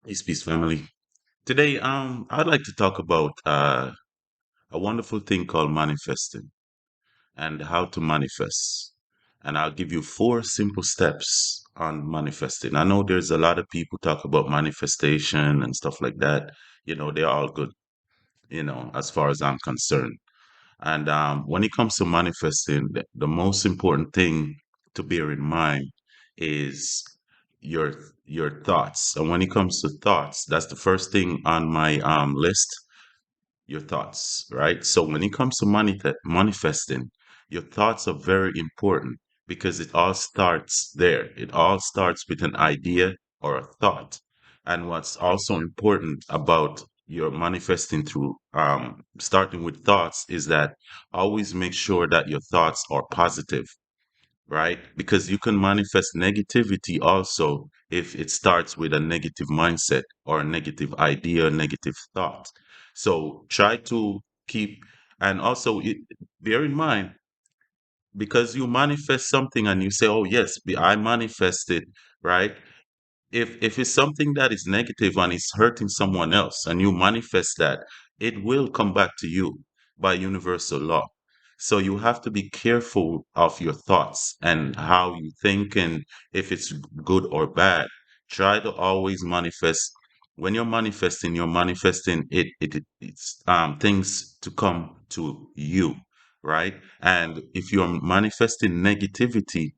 Peace, family. Today, I'd like to talk about a wonderful thing called manifesting and how to manifest. And I'll give you four simple steps on manifesting. I know there's a lot of people talk about manifestation and stuff like that. They're all good, as far as I'm concerned. And when it comes to manifesting, the most important thing to bear in mind is your your thoughts. And when it comes to thoughts, that's the first thing on my list, your thoughts, right? So when it comes to manifesting, your thoughts are very important because it all starts there. It all starts with an idea or a thought. And what's also important about your manifesting through starting with thoughts is that always make sure that your thoughts are positive, right? Because you can manifest negativity also if it starts with a negative mindset or a negative idea, negative thought. So try to keep, and also bear in mind, because you manifest something and you say, oh, yes, I manifested, right? If it's something that is negative and it's hurting someone else and you manifest that, it will come back to you by universal law. So you have to be careful of your thoughts and how you think, and if it's good or bad. Try to always manifest. When you're manifesting it's things to come to you, right? And if you're manifesting negativity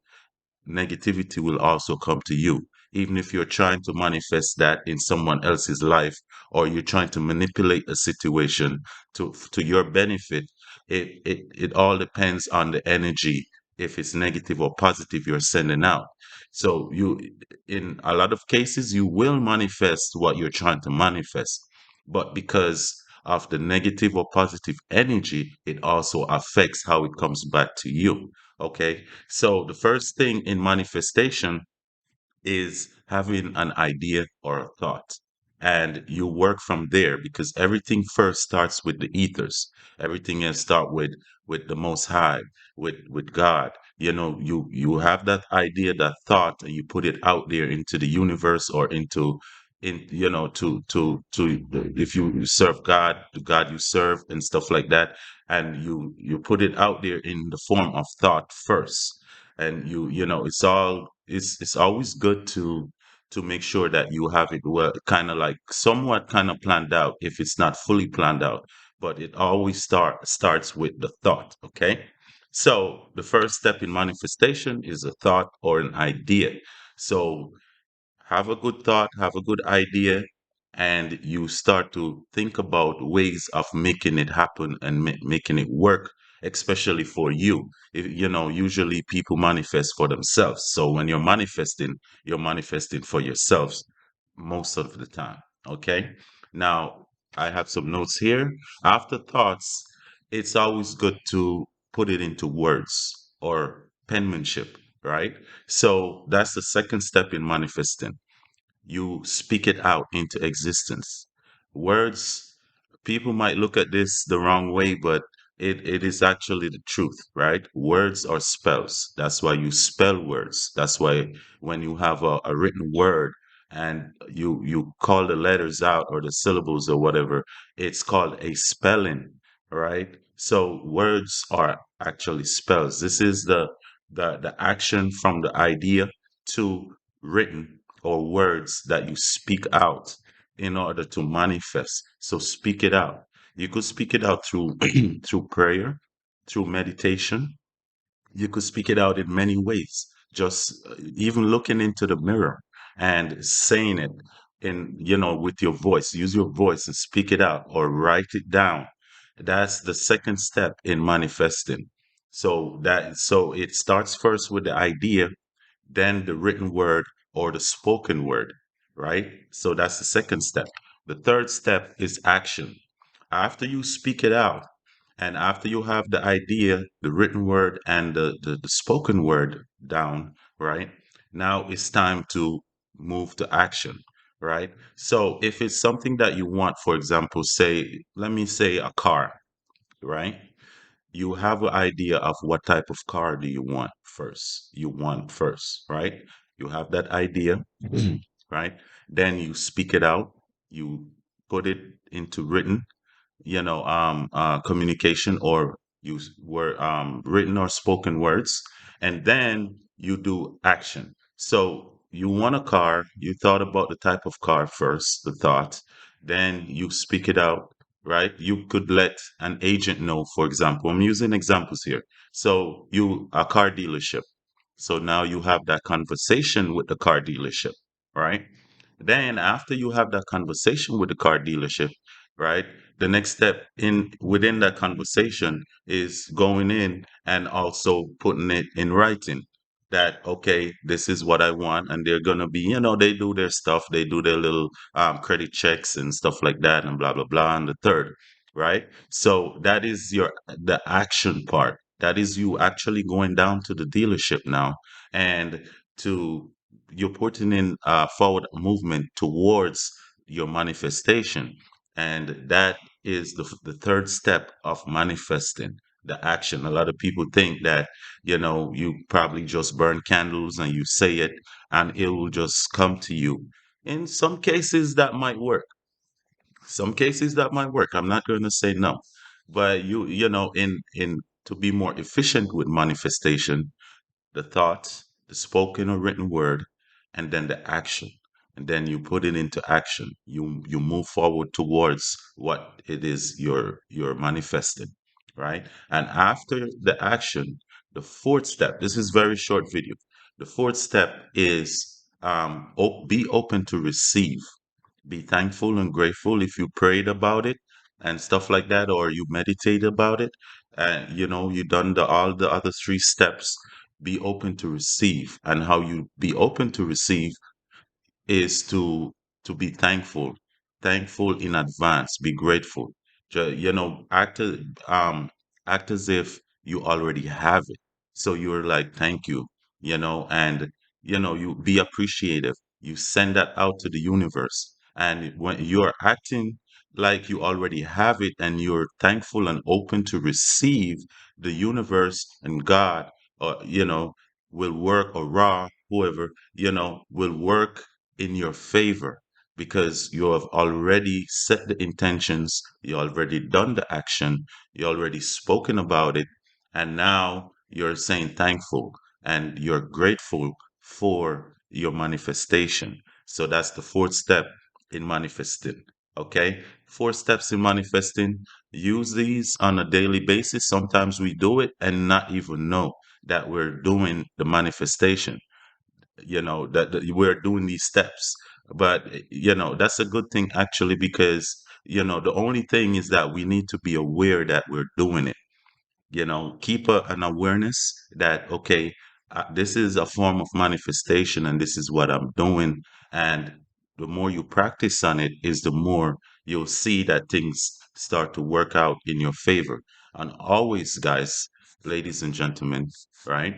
will also come to you. Even if you're trying to manifest that in someone else's life, or you're trying to manipulate a situation to your benefit, it all depends on the energy, if it's negative or positive you're sending out. So in a lot of cases, you will manifest what you're trying to manifest, but because of the negative or positive energy, it also affects how it comes back to you. Okay, so the first thing in manifestation is having an idea or a thought. And you work from there because everything first starts with the ethers. Everything else start with the most high, with God. You have that idea, that thought, and you put it out there into the universe, or into in to if you serve God, the God you serve and stuff like that. And you put it out there in the form of thought first. And it's always good to make sure that you have it, well, kind of like somewhat kind of planned out, if it's not fully planned out, but it always starts with the thought. Okay, so the first step in manifestation is a thought or an idea. So have a good thought, have a good idea, and you start to think about ways of making it happen and making it work, especially for you. Usually people manifest for themselves. So when you're manifesting for yourselves most of the time. Okay. Now, I have some notes here. After thoughts, it's always good to put it into words or penmanship, right? So that's the second step in manifesting. You speak it out into existence. Words, people might look at this the wrong way, but it is actually the truth, right? Words are spells. That's why you spell words. That's why when you have a written word and you call the letters out or the syllables or whatever, it's called a spelling, right? So words are actually spells. This is the action from the idea to written or words that you speak out in order to manifest. So speak it out. You could speak it out through through prayer, through meditation. You could speak it out in many ways. Just even looking into the mirror and saying it with your voice. Use your voice and speak it out or write it down. That's the second step in manifesting. So it starts first with the idea, then the written word or the spoken word, right? So that's the second step. The third step is action. After you speak it out, and after you have the idea, the written word, and the spoken word down, right? Now it's time to move to action, right? So if it's something that you want, for example, let me say a car, right? You have an idea of what type of car do you want first. You want first, right? You have that idea. Mhm. right? Then you speak it out, you put it into written, communication, or use were written or spoken words, and then you do action. So you want a car, you thought about the type of car first, the thought, then you speak it out, right? You could let an agent know, for example, I'm using examples here. So you a car dealership. So now you have that conversation with the car dealership, right? Then after you have that conversation with the car dealership, right? The next step in within that conversation is going in and also putting it in writing that okay, this is what I want, and they're gonna be, they do their stuff, they do their little credit checks and stuff like that, and blah blah blah, and the third, right? So that is the action part. That is you actually going down to the dealership now, and to you're putting in forward movement towards your manifestation, and that is the third step of manifesting the action. A lot of people think that you probably just burn candles and you say it and it will just come to you. In some cases that might work, I'm not going to say no, but in to be more efficient with manifestation, the thought, the spoken or written word, and then the action. And then you put it into action. You move forward towards what it is you're manifesting, right? And after the action, the fourth step, this is very short video. The fourth step is be open to receive, be thankful and grateful if you prayed about it and stuff like that, or you meditate about it, and you done all the other three steps. Be open to receive, and how you be open to receive is to be thankful, thankful in advance, be grateful. Um act as if you already have it. So you're like, thank you, and you be appreciative. You send that out to the universe, and when you're acting like you already have it and you're thankful and open to receive, the universe and God, or will work, or Ra, whoever, will work in your favor, because you have already set the intentions, you already done the action, you already spoken about it, and now you're saying thankful and you're grateful for your manifestation. So that's the fourth step in manifesting. Okay, four steps in manifesting. Use these on a daily basis. Sometimes we do it and not even know that we're doing the manifestation, that we're doing these steps. But that's a good thing actually, because the only thing is that we need to be aware that we're doing it. Keep an awareness that okay, this is a form of manifestation and this is what I'm doing. And the more you practice on it is the more you'll see that things start to work out in your favor. And always, guys, ladies and gentlemen, right,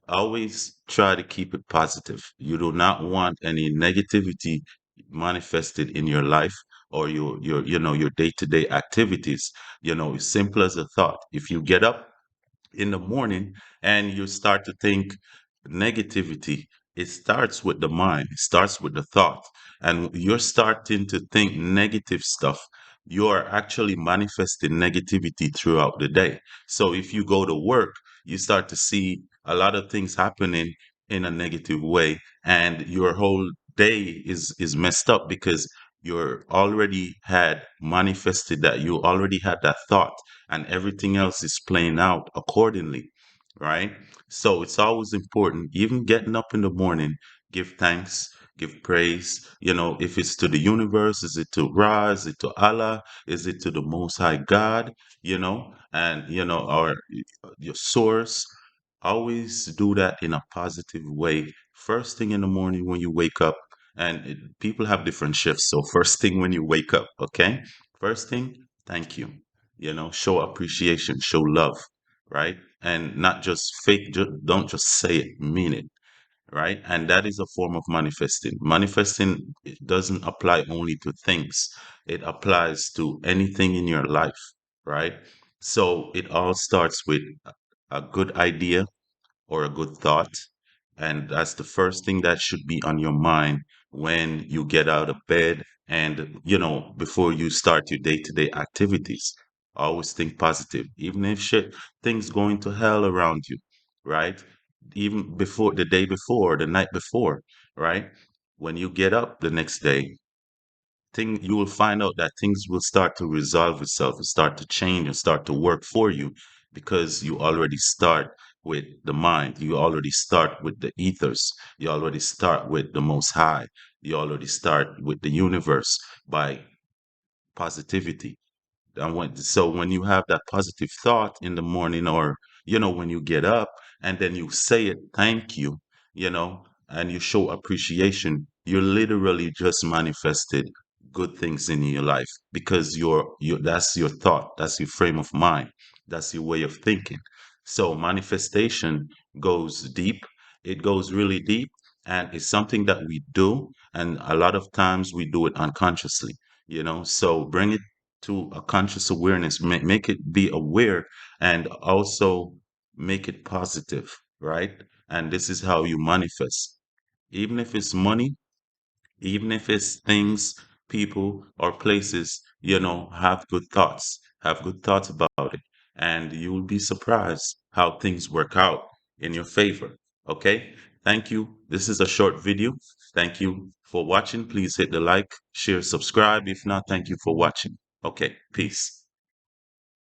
always try to keep it positive. You do not want any negativity manifested in your life, or your day-to-day activities. Simple as a thought. If you get up in the morning and you start to think negativity, it starts with the mind, it starts with the thought. And you're starting to think negative stuff, you're actually manifesting negativity throughout the day. So if you go to work, you start to see a lot of things happening in a negative way, and your whole day is messed up, because you're already had manifested that, you already had that thought, and everything else is playing out accordingly, right? So it's always important, even getting up in the morning, give thanks, give praise. If it's to the universe, is it to Ra, is it to Allah, is it to the Most High God, and or your source. Always do that in a positive way. First thing in the morning when you wake up, and people have different shifts. So first thing when you wake up, okay? First thing, thank you. Show appreciation, show love, right? And not just fake, don't just say it, mean it, right? And that is a form of manifesting. Manifesting, it doesn't apply only to things, it applies to anything in your life, right? So it all starts with a good idea or a good thought. And that's the first thing that should be on your mind when you get out of bed and, before you start your day-to-day activities. Always think positive, even if things going to hell around you, right? Even before the day before, the night before, right? When you get up the next day, you will find out that things will start to resolve itself and start to change and start to work for you because you already start with the mind. You already start with the ethers. You already start with the most high. You already start with the universe by positivity. And when you have that positive thought in the morning, or when you get up and then you say it, thank you, and you show appreciation, you literally just manifested good things in your life because that's your thought, that's your frame of mind, that's your way of thinking. So manifestation goes deep. It goes really deep, and it's something that we do, and a lot of times we do it unconsciously. So bring it to a conscious awareness, make it be aware, and also make it positive, right? And this is how you manifest. Even if it's money, even if it's things, people, or places, have good thoughts about it, and you will be surprised how things work out in your favor. Okay, thank you. This is a short video. Thank you for watching. Please hit the like, share, subscribe. If not, thank you for watching. Okay, peace.